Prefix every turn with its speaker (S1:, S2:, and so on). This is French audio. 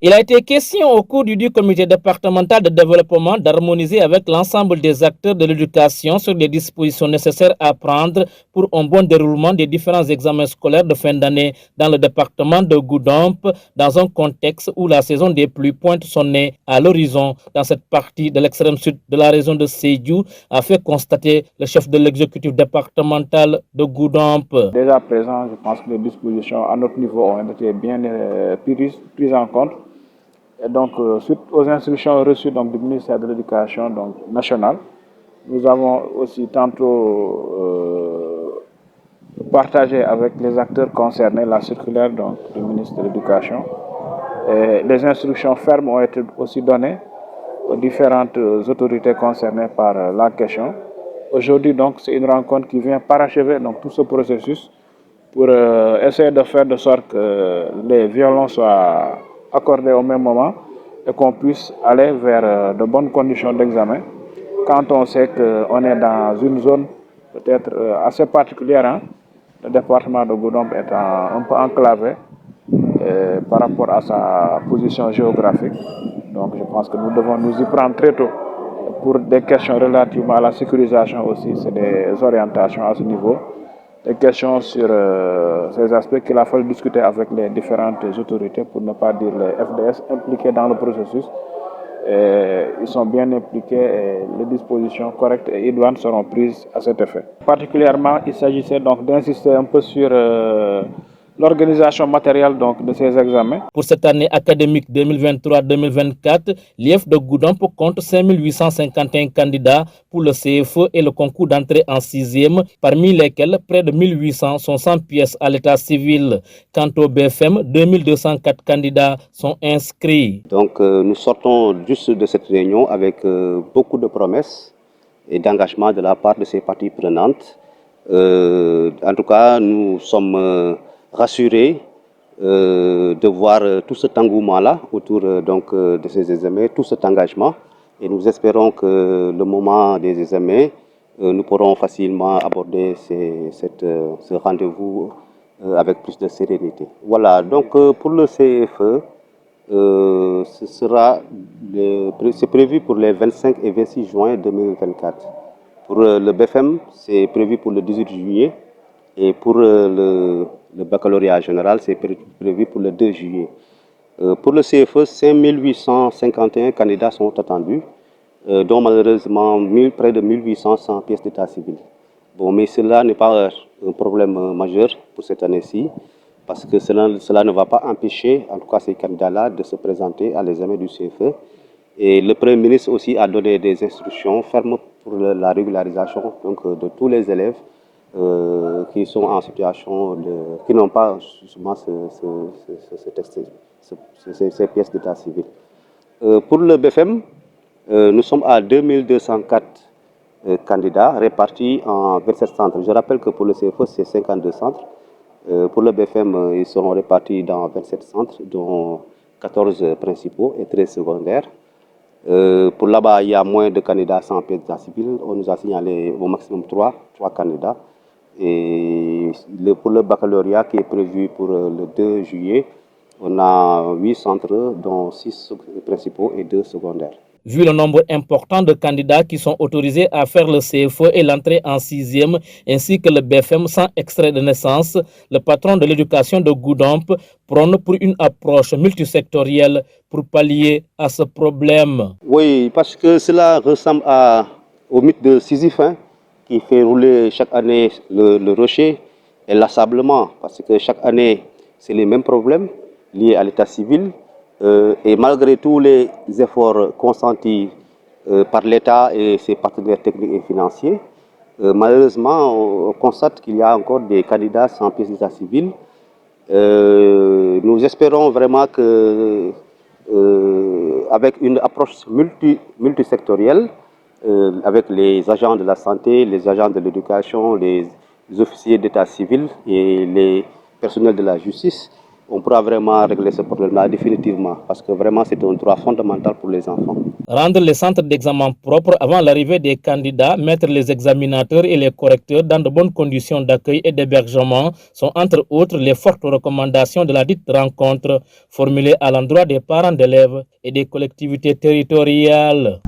S1: Il a été question au cours du comité départemental de développement d'harmoniser avec l'ensemble des acteurs de l'éducation sur les dispositions nécessaires à prendre pour un bon déroulement des différents examens scolaires de fin d'année dans le département de Goudomp, dans un contexte où la saison des pluies pointe son nez à l'horizon dans cette partie de l'extrême sud de la région de Sédhiou, a fait constater le chef de l'exécutif départemental de Goudomp.
S2: Dès à présent, je pense que les dispositions à notre niveau ont été bien prises en compte. Et donc, suite aux instructions reçues du ministère de l'Éducation nationale, nous avons aussi tantôt partagé avec les acteurs concernés la circulaire du ministre de l'Éducation. Les instructions fermes ont été aussi données aux différentes autorités concernées par la question. Aujourd'hui, c'est une rencontre qui vient parachever tout ce processus pour essayer de faire de sorte que les violons soient accordés au même moment et qu'on puisse aller vers de bonnes conditions d'examen. Quand on sait qu'on est dans une zone peut-être assez particulière, le département de Goudomp étant un peu enclavé par rapport à sa position géographique. Donc je pense que nous devons nous y prendre très tôt. Pour des questions relativement à la sécurisation aussi, c'est des orientations à ce niveau. Des questions sur ces aspects qu'il a fallu discuter avec les différentes autorités, pour ne pas dire les FDS impliqués dans le processus. Ils sont bien impliqués et les dispositions correctes et idoines seront prises à cet effet. Particulièrement, il s'agissait d'insister un peu sur l'organisation matérielle de ces examens.
S1: Pour cette année académique 2023-2024, l'IEF de Goudomp compte 5851 candidats pour le CFE et le concours d'entrée en 6e, parmi lesquels près de 1800 sont sans pièces à l'état civil. Quant au BFM, 2204 candidats sont inscrits.
S3: Donc nous sortons juste de cette réunion avec beaucoup de promesses et d'engagement de la part de ces parties prenantes. En tout cas, nous sommes rassurés de voir tout cet engouement-là autour de ces examens, tout cet engagement. Et nous espérons que le moment des examens, nous pourrons facilement aborder ce rendez-vous avec plus de sérénité. Voilà, donc pour le CFE, c'est prévu pour les 25 et 26 juin 2024. Pour le BFM, c'est prévu pour le 18 juillet. Et pour le baccalauréat général, c'est prévu pour le 2 juillet. Pour le CFE, 5851 candidats sont attendus, dont malheureusement près de 1800 sans pièces d'état civil. Bon, mais cela n'est pas un problème majeur pour cette année-ci, parce que cela ne va pas empêcher, en tout cas ces candidats-là, de se présenter à l'examen du CFE. Et le Premier ministre aussi a donné des instructions fermes pour la régularisation de tous les élèves qui sont en situation qui n'ont pas justement ces pièces d'état civil. Pour le BFM, nous sommes à 2204 candidats répartis en 27 centres. Je rappelle que pour le CFE, c'est 52 centres. Pour le BFM, ils seront répartis dans 27 centres, dont 14 principaux et 13 secondaires. Pour là-bas, il y a moins de candidats sans pièce d'état civil. On nous a signalé au maximum 3 candidats. Et pour le baccalauréat qui est prévu pour le 2 juillet, on a 8 centres, dont 6 principaux et 2 secondaires.
S1: Vu le nombre important de candidats qui sont autorisés à faire le CFE et l'entrée en 6e, ainsi que le BFM sans extrait de naissance, le patron de l'éducation de Goudomp prône pour une approche multisectorielle pour pallier à ce problème.
S3: Oui, parce que cela ressemble au mythe de Sisyphe, qui fait rouler chaque année le rocher et l'assablement, parce que chaque année, c'est les mêmes problèmes liés à l'état civil. Et malgré tous les efforts consentis par l'État et ses partenaires techniques et financiers, malheureusement, on constate qu'il y a encore des candidats sans pièce d'état civil. Nous espérons vraiment que, avec une approche multisectorielle, avec les agents de la santé, les agents de l'éducation, les officiers d'état civil et les personnels de la justice, on pourra vraiment régler ce problème-là définitivement, parce que vraiment c'est un droit fondamental pour les enfants.
S1: Rendre les centres d'examen propres avant l'arrivée des candidats, mettre les examinateurs et les correcteurs dans de bonnes conditions d'accueil et d'hébergement sont entre autres les fortes recommandations de la dite rencontre formulée à l'endroit des parents d'élèves et des collectivités territoriales.